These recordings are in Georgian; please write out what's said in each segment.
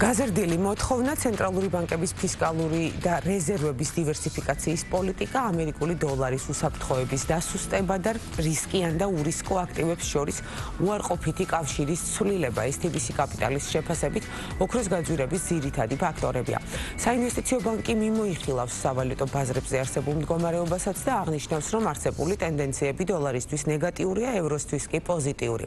გაზრდილი მოთხოვნა ცენტრალური ბანკების ფისკალური და რეზერვების დივერსიფიკაციის პოლიტიკა, ამერიკული დოლარის უსაფრთხოების დასუსტება და რისკიან და ურისკო აქტივებს შორის უარყოფითი კავშირის ცვლილება STBC კაპიტალის შეფასებით ოქროს გაძვირების ძირითადი ფაქტორებია. საინვესტიციო ბანკი მიმოიხილავს სავალუტო ბაზრებზე არსებულ მდგომარეობასაც და აღნიშნავს, რომ არსებული ტენდენციები დოლარისთვის ნეგატიურია, ევროსთვის კი პოზიტიური.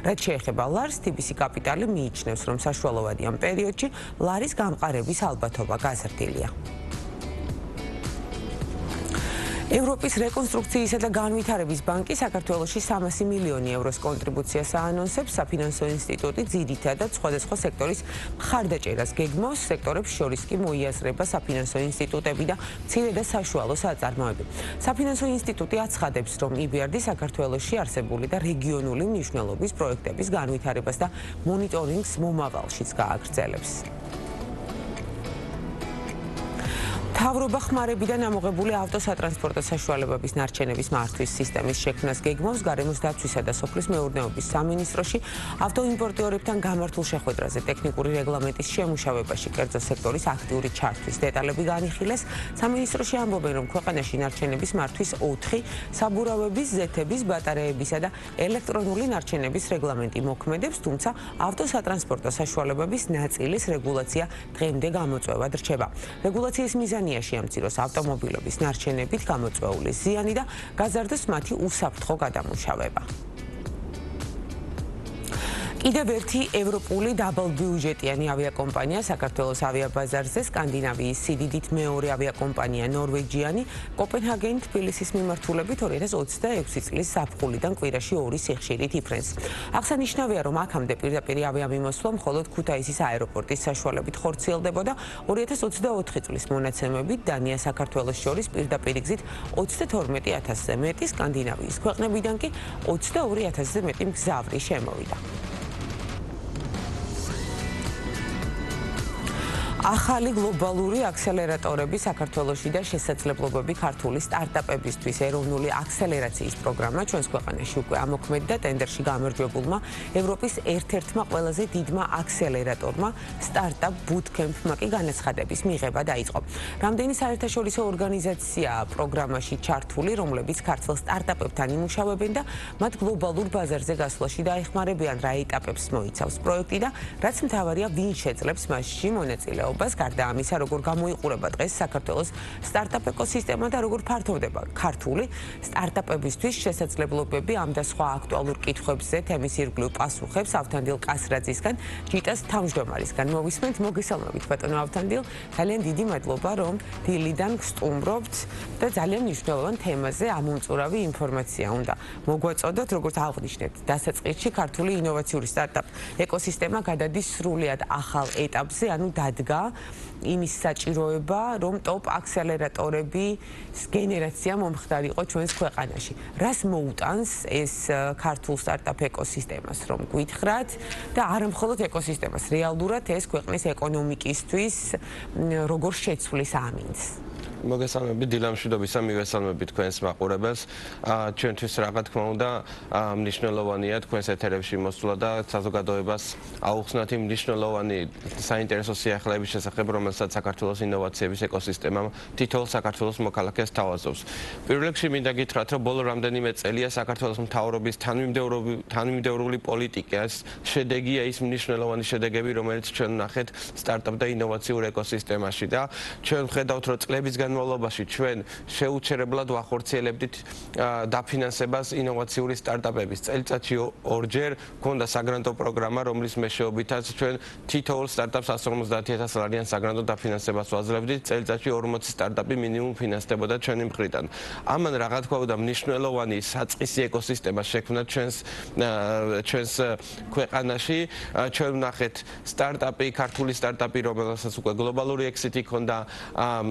რაც შეეხება ლარს, STBC კაპიტალი მიიჩნევს, რომ საშუალოვანი ამ პერიოდში ლარის გამყარების ალბათობა გაზრდილია. ევროპის რეკონსტრუქციისა და განვითარების ბანკი საქართველოში 300 მილიონი ევროს კონტრიბუციას აანონსებს. საფინანსო ინსტიტუტი ძირითადად სხვადასხვა სექტორის მხარდაჭერას გეგმავს, სექტორებს შორის კი მოიაზრება საფინანსო ინსტიტუტები და მცირე და საშუალო საწარმოები. საფინანსო ინსტიტუტი აცხადებს, რომ EBRD საქართველოში არსებული და რეგიონული მნიშვნელობის პროექტების განვითარებას და მონიტორინგს მომავალშიც გააგრძელებს. მთავრობა ხმარებიდან ამოღებული ავტოსატრანსპორტო საშუალებების ნარჩენების მართვის სისტემის შექმნას გეგმავს. გარემოს დაცვისა და სოფლის მეურნეობის სამინისტროში ავტოიმპორტიორებთან გამართულ შეხვედრაზე ტექნიკური რეგლამენტის შემუშავებაში კერძო სექტორის აქტიური ჩართვის დეტალები განიხილეს. სამინისტროში ამბობენ, რომ ქვეყანაში ნარჩენების მართვის 4 საბურავების, ზეთების, ბატარეებისა და ელექტრონული ნარჩენების რეგლამენტი მოქმედებს, თუმცა ავტოსატრანსპორტო საშუალებების ნაწილის რეგულაცია დღემდე გამოწვევად რჩება. რეგულაციის მიზანია შეამციროს ავტომობილების ნარჩენებით გამოწვეული ზიანი და გაზარდოს მათი უსაფრთხო გადამუშავება. კიდევ ერთი ევროპული დაბალბიუჯეტიანი ავიაკომპანია საქართველოს ავიაბაზარზე, სკანდინავიის სიდიდით მეორე ავიაკომპანია ნორვეგიანი კოპენჰაგენი თბილისის მიმართულებით 2026 წლის ზაფხულიდან კვირაში 2 სიხშირით იფრენს. აღსანიშნავია, რომ აქამდე პირდაპირ ავიამიმოსვლა მხოლოდ ქუთაისის აეროპორტის საშუალებით ხორციელდებოდა. 2024 წლის მონაცემებით დანია საქართველოს შორის პირდაპირ გზით 32,000-ზე მეტი, სკანდინავიის ქვეყნებიდან კი 22,000-ზე მეტი მგზავრი შემოვიდა. ახალი გლობალური აქსელერატორები საქართველოში და შესაძლებლობები ქართული სტარტაპებისთვის ეროვნული აქსელერაციის პროგრამა ჩვენს ქვეყანაში უკვე ამოქმედდა. ტენდერში გამარჯვებულმა ევროპის ერთ-ერთმა ყველაზე დიდმა აქსელერატორმა სტარტაპ ბუთკემპმა კი განაცხადების მიღება დაიწყო. რამდენი საერთაშორისო ორგანიზაციაა პროგრამაში ჩართული, რომლებიც ქართულ სტარტაპებთან იმუშავებენ და მათ გლობალურ ბაზარზე გასვლაში დაეხმარებიან, რა ეტაპებს მოიცავს პროექტი და რაც მთავარია, ვინ შეძლებს მასში მონაწილეობას. გარდა ამისა, როგორ გამოიყურება დღეს საქართველოს სტარტაპ ეკოსისტემა და როგორ ფართოვდება ქართული სტარტაპებისთვის შესაძლებლობები, ამ და სხვა აქტუალურ კითხვებზე თემის ირგვლივ პასუხებს ავთანდილ კასრაძისგან, ჯიტას თავმჯდომარისგან მოვისმენთ. მოგესალმებით ბატონო ავთანდილ, ძალიან დიდი მადლობა, რომ დილიდან გსტუმრობთ და ძალიან მნიშვნელოვან თემაზე ამომწურავი ინფორმაცია უნდა მოგვაწოდოთ. როგორც აღნიშნეთ, დასაწყისში ქართული ინოვაციური სტარტაპ ეკოსისტემა გადადის სრულიად ახალ ეტაპზე, ანუ დადგა იმის საჭიროება, რომ ტოპ აქსელერატორების გენერაცია მომხდარიყო ჩვენს ქვეყანაში. რას მოუტანს ეს ქართულ სტარტაპ ეკოსისტემას, რომ გითხრათ და არა მხოლოდ ეკოსისტემას, რეალურად ეს ქვეყნის ეკონომიკისთვის როგორ შეცვლის ამინდს? მოგესალმებით დილამშვიდობისა, მივესალმებით თქვენს მაყურებელს. ჩვენთვის რა თქმა უნდა მნიშვნელოვანია თქვენს ეთერებში მოსვლა და საზოგადოებას აუხსნათ იმ მნიშვნელოვანი საინტერესო სიახლეების შესახებ, რომელსაც საქართველოს ინოვაციების ეკოსისტემამ თითოეულ საქართველოს მოქალაქეს თავაზობს. პირველ რიგში მინდა გითხრათ, რომ ბოლო რამდენიმე წელია საქართველოს მთავრობის თანმიმდევრული პოლიტიკის შედეგია ის მნიშვნელოვანი შედეგები, რომელიც ჩვენ ვნახეთ სტარტაპ და ინოვაციურ ეკოსისტემაში და ჩვენ ვხედავთ, რომ წლების განმავლობაში ჩვენ შეუჩერებლად ვახორციელებდით დაფინანსებას ინოვაციური სტარტაპების. წელიწადში 2 ჯერ გქონდა საგრანტო პროგრამა, რომლის მეშვეობითაც ჩვენ თითოეულ სტარტაპს 150,000 ლარიან საგრანტო დაფინანსებას ვაძლევდით. წელიწადში 40 სტარტაპი მინიმუმ ფინანსდებოდა ჩვენი მხრიდან. ამან რა თქმა უნდა მნიშვნელოვანი საწყისი ეკოსისტემა შექმნა ჩვენს ქვეყანაში. ჩვენ ვნახეთ სტარტაპი, ქართული სტარტაპი, რომელსაც უკვე გლობალური ექსიტი ჰქონდა,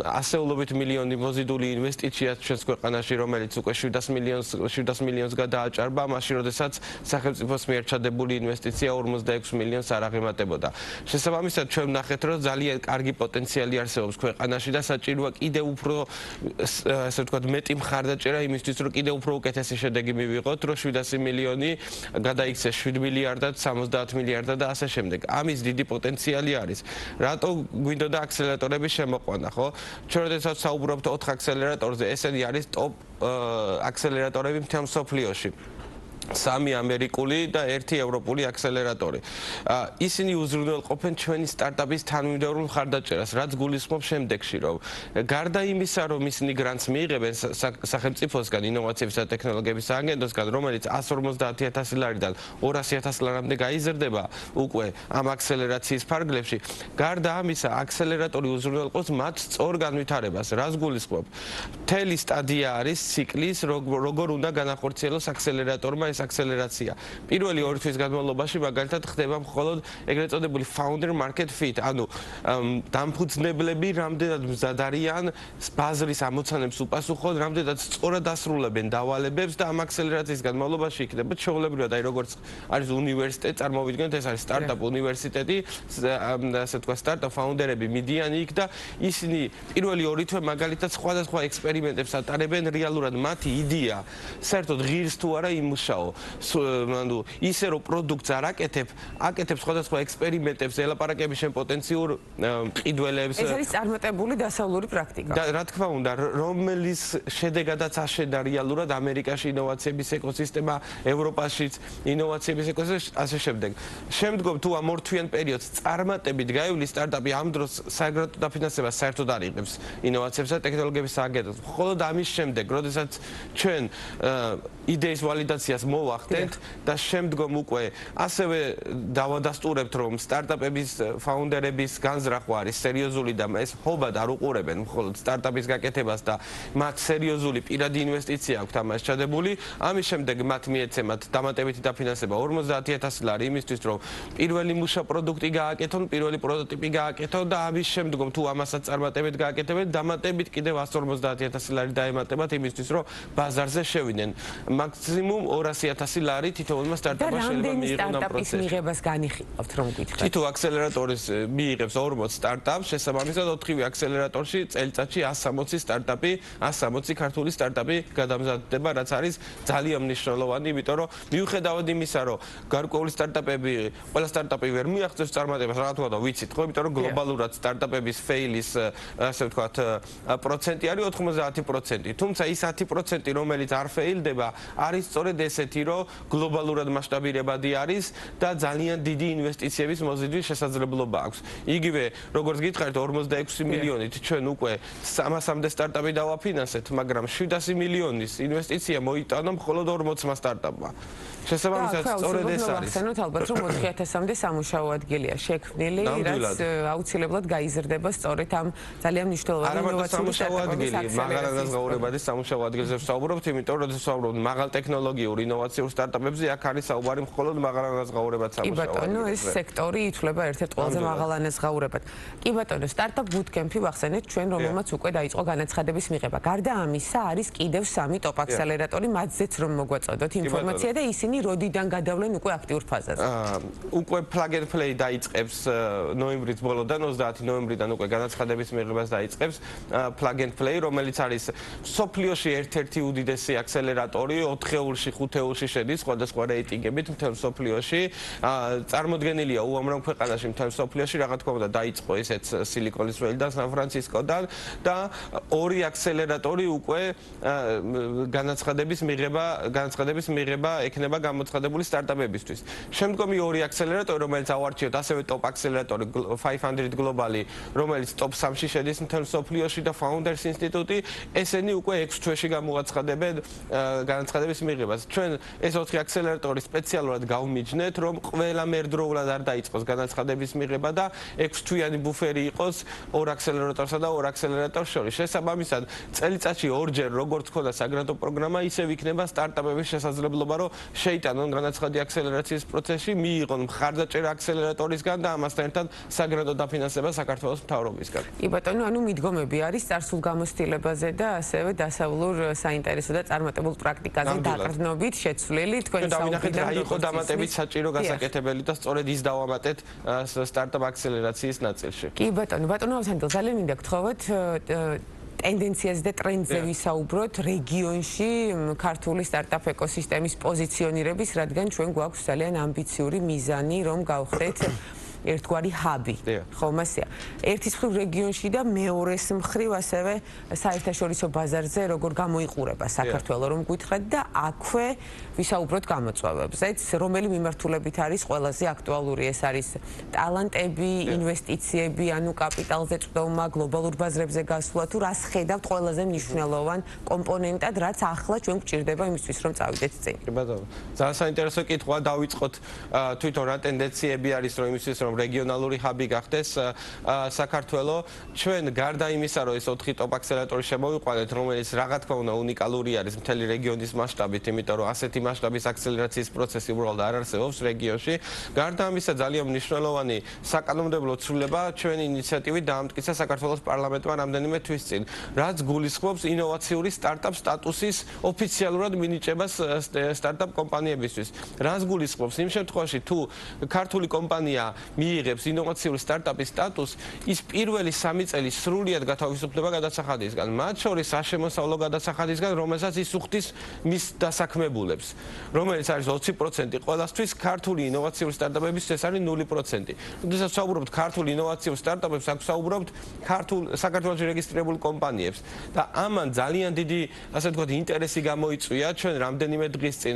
ასეულობით 11 მილიონი მოზიდული ინვესტიცია ჩვენს ქვეყანაში, რომელიც უკვე 700 მილიონს გადააჭარბა, მაშინ როდესაც სახელმწიფოს მიერ ჩადებული ინვესტიცია 46 მილიონს არ აღემატებოდა. შესაბამისად, ჩვენ ვნახეთ, რომ ძალიან კარგი პოტენციალი არსებობს ქვეყანაში და საჭიროა კიდევ უფრო ასე ვთქვათ, მეტი მხარდაჭერა იმისთვის, რომ კიდევ უფრო უკეთესი შედეგი მივიღოთ, რომ 700 მილიონი გადაიქცეს 7 მილიარდად, 70 მილიარდად და ასე შემდეგ. ამის დიდი პოტენციალი არის. რატო გვინდოდა აქსელერატორების შემოყვანა, ხო? ჩვენ როდესაც საუბრობთ 4 აქსელერატორზე, ესენი არის ტოპ აქსელერატორები მთელ მსოფლიოში. 3 ამერიკული და 1 ევროპული აქსელერატორი. ისინი უზრუნველყოფენ ჩვენი სტარტაპის თანმიმდევრულ მხარდაჭერას, რაც გულისხმობს შემდეგში, რომ გარდა იმისა, რომ ისინი გრანტს მიიღებენ სახელმწიფოსგან, ინოვაციების და ტექნოლოგიების სააგენტოსგან, რომელიც 150,000 ლარიდან 200,000 ლარამდე გაიზრდება უკვე ამ აქსელერაციის ფარგლებში, გარდა ამისა, აქსელერატორი უზრუნველყოფს მათ სწორ განვითარებას, რაც გულისხმობს. მთელი სტადია არის ციკლის, როგორ უნდა განახორციელოს აქსელერატორმა აქსელერაცია. პირველი 2 თვის განმავლობაში მაგალითად ხდება მხოლოდ ეგრეთ წოდებული founder market fit, ანუ დამფუძნებლები რამდენად მზად არიან ბაზრის ამოცანებს უპასუხონ, რამდენად სწორად ასრულებენ დავალებებს და ამ აქსელერაციის განმავლობაში იქნება ჩვეულებრივად, აი როგორც არის უნივერსიტეტი, წარმოვიდგინოთ, ეს არის სტარტაპ უნივერსიტეტი, ასე თქვა სტარტაპ ფაუნდერები მიდიან იქ და ისინი პირველი 2 თვე მაგალითად სხვადასხვა ექსპერიმენტებს ატარებენ, რეალურად მათი იდეა საერთოდ ღირს თუ არა იმუშაო. ანუ ისე რომ პროდუქტს არ აკეთებს სხვადასხვა ექსპერიმენტებს, ელაპარაკები შენ პოტენციურ მყიდველებს. ეს არის წარმატებული დასავლური პრაქტიკა. და რა თქმა უნდა, რომელიც შედეგადაც აშენდა რეალურად ამერიკაში ინოვაციების ეკოსისტემა, ევროპაშიც ინოვაციების ეკოსისტემა, ასე შემდეგ. შემდგომ თუ ამ 2 თვიან პერიოდს წარმატებით გაივლის სტარტაპი, ამ დროს საერთოდ დაფინანსებას საერთოდ არ იღებს ინოვაციებს და ტექნოლოგიების სააგენტოს. მხოლოდ ამის შემდეგ, როდესაც ჩვენ იდეის ვალიდაციას მოვახდენთ და შემდგომ უკვე ასევე დავადასტურებთ, რომ სტარტაპების ფაუნდერების განზრახვა არის სერიოზული და ეს ჰობად არ უყურებენ მხოლოდ სტარტაპის გაკეთებას და მათ სერიოზული პირადი ინვესტიცია აქვთ ამას ჩადებული. ამის შემდეგ მათ მიეცემათ დამატებითი დაფინანსება 50,000 ლარი იმისთვის, რომ პირველი მუშა პროდუქტი გააკეთონ, პირველი პროტოტიპი გააკეთონ და ამის შემდგომ თუ ამასაც წარმატებით გააკეთებენ, დამატებით კიდევ 150,000 ლარი დაემატებათ იმისთვის, რომ ბაზარზე შევიდნენ. მაქსიმუმ 200,000 ლარი თითოეულმა სტარტაპმა შეიძლება მიიღონ ამ პროცესში. მიღებას განიხილავთ, რომ გითხრათ. თითო აქსელერატორის მიიღებს 40 სტარტაპს, შესაბამისად 4 აქსელერატორში წელიწადში 160 სტარტაპი, 160 ქართული სტარტაპი გადამზადდება, რაც არის ძალიან მნიშვნელოვანი, იმიტომ რომ მიუხედავად იმისა, რომ გარკვეული სტარტაპები, ყველა სტარტაპი ვერ მიაღწევს წარმატებას, რა თქმა უნდა, ვიცით ხო, იმიტომ რომ გლობალურად სტარტაპების ფეილის, ასე ვთქვათ, პროცენტი არის 90%. თუმცა ის 10%, რომელიც არ ფეილდება, არის სწორედ ესეთი, რომ გლობალურად მასშტაბირებადი არის და ძალიან დიდი ინვესტიციების მოზიდვის შესაძლებლობა აქვს. იგივე, როგორც გითხარით, 46 მილიონით ჩვენ უკვე 300-მდე სტარტაპი დავაფინანსეთ, მაგრამ 700 მილიონის ინვესტიცია მოიტანა მხოლოდ 40 სტარტაპმა. შესაბამისად, სწორედ ეს არის. ახსენოთ ალბათ, რომ 4,000-მდე სამუშაო ადგილია შექმნილი, რაც აუცილებლად გაიზრდება სწორედ ამ ძალიან მნიშვნელოვანი ინოვაციური სტარტაპების მაღალანაზღაურებადი სამუშაო ადგილზე ვსაუბრობთ, იმიტომ რომ როდესაც ვსაუბრობთ მაღალ ტექნოლოგიურ ინოვაციურ სტარტაპებზე, აქ არის საუბარი მხოლოდ მაღალანაზღაურებად სამუშაო. კი ბატონო, ეს სექტორი ითვლება ერთ-ერთ ყველაზე მაღალანაზღაურებად. კი ბატონო, სტარტაპ ბუთკემპი ვახსენეთ ჩვენ, რომელმაც უკვე დაიწყო განაცხადების მიღება. გარდა ამისა, არის კიდევ 3 ტოპ აქსელერატორი, მათზეც რომ მოგვაწოდოთ ინფორმაცია და ისინი როდიდან გადავლენ უკვე აქტიურ ფაზაზე. უკვე plug and play დაიწყებს ნოემბრის ბოლოდან, 30 ნოემბრიდან უკვე განაცხადების მიღებას დაიწყებს plug and play, რომელიც არის სოფლიოში ერთ-ერთი უდიდესი აქსელერატორი, 4-ეულში, 5-ეულში შედის სხვადასხვა რეიტინგებით მთელ სოფლიოში. წარმოდგენილია უამრავ ქვეყანაში მთელ სოფლიოში, რა თქმა უნდა, დაიწყო ესეც სილიკონის ველიდან, სან-ფრანცისკოდან და 2 აქსელერატორი უკვე განაცხადების მიღება ექნება გამოცხადებული სტარტაპებისთვის. შემდგომი 2 აქსელერატორი, რომელიც ავარჩიოთ, ასევე ტოპ აქსელერატორი 500 გლობალი, რომელიც ტოპ 3-ში შედის მთელ სოფლიოში და Founders ინსტიტუტი, ესენი უკვე 6 თვეში გამოაცხადებენ განაცხადების მიღებას. ჩვენ ეს 4 აქსელერატორი სპეციალურად გავმიჯნეთ, რომ ყველა მერდროულად არ დაიწყოს განაცხადების მიღება და 6 თვიანი ბუფერი იყოს 2 აქსელერატორსა და 2 აქსელერატორს შორის. შესაბამისად, წელიწადში 2-ჯერ როგორც ხოდა საგრანტო პროგრამა, ისევ იქნება სტარტაპების შესაძლებლობა, რომ შეიტანონ განაცხადი აქსელერაციის პროცესში, მიიღონ მხარდაჭერა აქსელერატორისგან და ამასთან ერთად საგრანტო დაფინანსება საქართველოს მთავრობისგან. კი ბატონო, ანუ მიდგომები არის წარსულ გამოცდილებაზე და ასევე დასავლურ საინტერესო და წარმატებულ პრაქტიკაზე დაყრდნობით შეცვლილი თქვენ დავინახეთ რა იყო დამატებით საჭირო გასაკეთებელი და სწორედ ის დავამატეთ სტარტაპ აქსელერაციის ნაწილში. კი ბატონო, ავსანდილ ძალიან მინდა გთხოვოთ ტენდენციაზე და ტრენდზე ვისაუბროთ რეგიონში ქართული სტარტაპ ეკოსისტემის პოზიციონირების, რადგან ჩვენ გვაქვს ძალიან ამბიციური მიზანი, რომ გავხდეთ ერთგვარი ჰაბი. ხომ ასეა. ერთის მხრივ რეგიონში და მეორეს მხრივ ასევე საერთაშორისო ბაზარზე როგორ გამოიყურება საქართველო, რომ გითხრათ და აქვე ვისაუბროთ გამოწვევებზეც, რომელი მიმართულებით არის ყველაზე აქტუალური. ეს არის ტალანტები, ინვესტიციები, ანუ კაპიტალზე წვდომა, გლობალურ ბაზრებზე გასვლა, თუ რას ხედავთ ყველაზე მნიშვნელოვან კომპონენტად, რაც ახლა ჩვენ გვჭირდება იმისთვის, რომ წავიდეთ წინ. კი ბატონო. ძალიან საინტერესო კითხვა, დავიწყოთ თვითონ რა ტენდენციები არის, რომ იმისთვის რომ რეგიონალური ჰაბი გახდეს საქართველო. ჩვენ გარდა იმისა, რომ ეს 4 ტოპ აქსელერატორი შემოვიყვანეთ, რომელიც რა თქმა უნდა უნიკალური არის მთელი რეგიონის მასშტაბით, იმიტომ რომ ასეთი მასშტაბის აქსელერაციის პროცესი უბრალოდ არ არსებობს რეგიონში. გარდა ამისა, ძალიან მნიშვნელოვანი საკანონმდებლო ცვლილება ჩვენი ინიციატივით დაამტკიცა საქართველოს პარლამენტმა რამდენიმე თვის წინ, რაც გულისხმობს ინოვაციური სტარტაპ სტატუსის ოფიციალურად მინიჭებას სტარტაპ კომპანიებისთვის. რას გულისხმობს? იმ შემთხვევაში, თუ ქართული კომპანია მიიღებს ინოვაციური სტარტაპის სტატუსს, ის პირველი 3 წელი სრულად გათავისუფლდება გადასახადისგან, მათ შორის საშემოსავლო გადასახადისგან, რომელსაც ის უხდის მის დასაქმებულებს, რომელიც არის 20%. ყველასთვის ქართული ინოვაციური სტარტაპების ეს არის 0%. როდესაც ვსაუბრობთ ქართული ინოვაციური სტარტაპებს, აქ ვსაუბრობთ საქართველოში რეგისტრირებულ კომპანიებს და ამან ძალიან დიდი, ასე ვთქვათ, ინტერესი გამოიწვია. ჩვენ რამდენიმე დღის წინ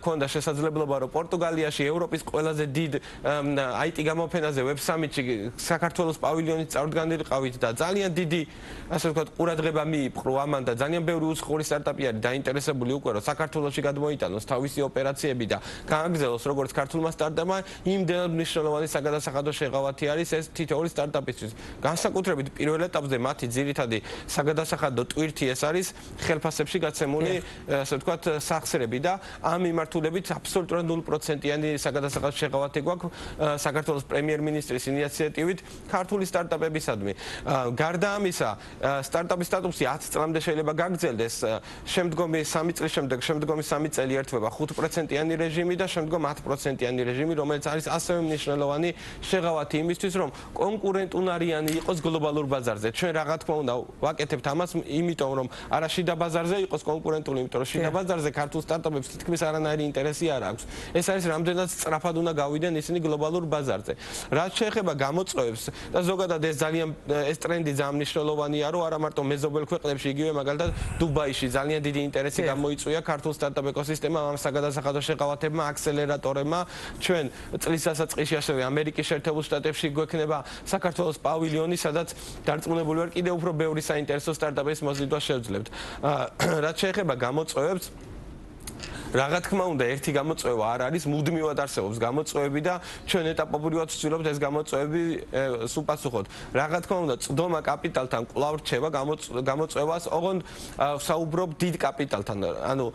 გვქონდა შესაძლებლობა, რომ პორტუგალიაში ევროპის ყველაზე დიდ IT გამოფენაზე ვებ სამიტში საქართველოს პავილიონით წარდგანილიყავით და ძალიან დიდი, ასე ვთქვათ, ყურადღება მიიპყრო ამან და ძალიან ბევრი უცხოური სტარტაპი არის დაინტერესებული უკვე, რომ საქართველოში გადმოიტანოს თავისი ოპერაციები და გააგრძელოს როგორც ქართულმა სტარტაპმა, იმდენად მნიშვნელოვანი საგადასახადო შეღავათი არის ეს თითოეული სტარტაპისთვის. განსაკუთრებით პირველ ეტაპზე მათი ძირითადი საგადასახადო ტვირთი ეს არის ხელფასებში გაცემული, ასე ვთქვათ, სახსრები და ამ მიმართულებით აბსოლუტურად 0%-იანი საგადასახადო შეღავათი გვაქვს საქართველოს პრემიერ-მინისტრის ინიციატივით ქართული სტარტაპებისადმი. გარდა ამისა, სტარტაპის სტატუსი 10 წლამდე შეიძლება გაგრძელდეს. შემდგომი 3 წლის შემდეგ, შემდგომი 3 წელი ერთვება 5%-იანი რეჟიმი და შემდგომ 10%-იანი რეჟიმი, რომელიც არის ასევე მნიშვნელოვანი შეღავათი იმისთვის, რომ კონკურენტუნარიანი იყოს გლობალურ ბაზარზე. ჩვენ რა თქმა უნდა ვაკეთებთ ამას, იმიტომ რომ არა შიდა ბაზარზე იყოს კონკურენტული, იმიტომ რომ შიდა ბაზარზე ქართულ სტარტაპებს თითქმის არანაირი ინტერესი არ აქვს. ეს არის რამდენად სწრაფად უნდა გავიდნენ ისინი გლობალურ ბაზარზე. რაც შეეხება გამოწვევებს და ზოგადად ეს ტრენდი ძალიან მნიშვნელოვანია, რომ არა მარტო მეზობელ ქვეყნებში, იგივე მაგალითად დუბაიში ძალიან დიდი ინტერესი გამოიწვია ქართულ სტარტაპ ეკოსისტემამ, ამ საგადასახადო შეღავათებმა, აქსელერატორებმა. ჩვენ წლის დასაწყისში ასევე ამერიკის შეერთებულ შტატებში გვექნება საქართველოს პავილიონი, სადაც დარწმუნებული ვარ კიდევ უფრო ბევრი საინტერესო სტარტაპის მოზიდვა შევძლებთ. რაც შეეხება გამოწვევებს, რა თქმა უნდა, ერთი გამოწვევა არ არის, მუდმივად არსებობს გამოწვევები და ჩვენ ეტაპობრივად ვცდილობთ ეს გამოწვევები სუპასუხოთ. რა თქმა უნდა, წვდომა კაპიტალთან კვლავ რჩება გამოწვევას, ოღონდ ვსაუბრობ დიდ კაპიტალთან, ანუ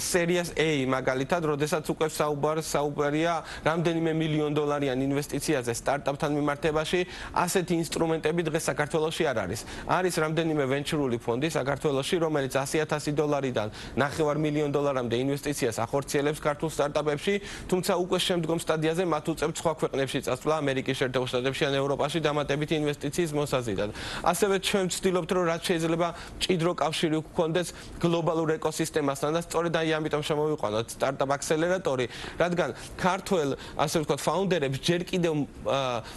სერიას A მაგალითად, როდესაც უკვე საუბარია რამდენიმე მილიონ დოლარიან ინვესტიციაზე სტარტაპთან მიმართებაში, ასეთი ინსტრუმენტები დღეს საქართველოში არ არის. არის რამდენიმე ვენჩურული ფონდი საქართველოში, რომელიც 100,000 დოლარიდან 9 მილიონ დოლარამდე ინვესტიციას ახორციელებს ქართულ სტარტაპებში, თუმცა უკვე შემდგომ სტადიაზე მათ უწევთ სხვა ქვეყნებში წასვლა, ამერიკის შეერთებულ შტატებში ან ევროპაში დამატებითი ინვესტიციის მოსაზიდად. ასევე ჩვენ ვცდილობთ, რომ რაც შეიძლება მჭიდრო კავშირი გვქონდეს გლობალურ ეკოსისტემასთან და სწორედ აი ამიტომ შემოვიყვანოთ სტარტაპ აქსელერატორი, რადგან ქართველ, ასე ვთქვათ, ფაუნდერებს ჯერ კიდევ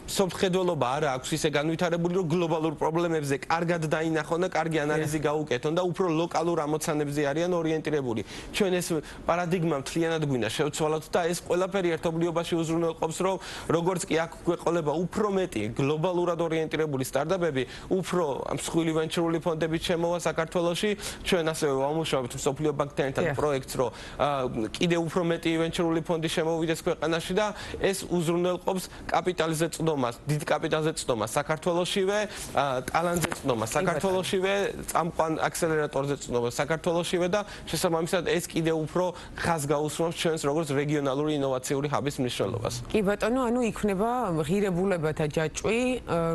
სოფტხედველობა არ აქვს ისე განვითარებული, რომ გლობალურ პრობლემებზე კარგად დაინახონ და კარგი ანალიზი გაუკეთონ და უფრო ლოკალურ ამოცანებზე არიან ორიენტირებული. ჩვენ ჩვენ ეს პარადიგმა მთლიანად გვინდა შევცვალოთ და ეს ყველაფერი ერთობლიობაში უზრუნველყოფს, რომ როგორც კი აქ გვეყოლება უფრო მეტი გლობალურად ორიენტირებული სტარტაპები, უფრო მსხვილი ვენჩურული ფონდებით შემოვა საქართველოში. ჩვენ ასევე ვამუშავებთ მსოფლიო ბანკთან ერთად პროექტს, რომ კიდე უფრო მეტი ვენჩურული ფონდი შემოვიდეს ქვეყანაში და ეს უზრუნველყოფს კაპიტალზე წვდომას, დიდ კაპიტალზე წვდომას საქართველოშივე, ტალანტზე წვდომას საქართველოშივე, წამყვან აქსელერატორზე წვდომას საქართველოშივე და შესაბამისად ეს კიდე უფრო ხაზს გაუსვამს ჩვენს როგორც რეგიონალური ინოვაციური ჰაბის მნიშვნელობას. კი ბატონო, ანუ იქნება ღირებულებათა ჯაჭვი,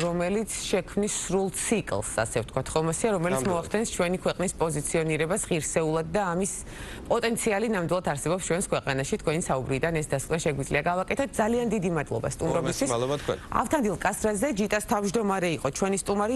რომელიც შექმნის სრულ ციკლს, ასე ვთქვათ, ხომასია, რომელიც მოახდენს ჩვენი ქვეყნის პოზიციონირებას ღირსეულად და ამის პოტენციალი ნამდვილად არსებობს ჩვენს ქვეყანაში. თქვენი საუბრიდან ეს დასკვნა შეგვიძლია გავაკეთოთ. ძალიან დიდი მადლობა სტუმრობისთვის. მადლობა თქვენ. ავთანდილ კასტრაძე, ჯიტას თავმჯდომარე იყო ჩვენი სტუმარი.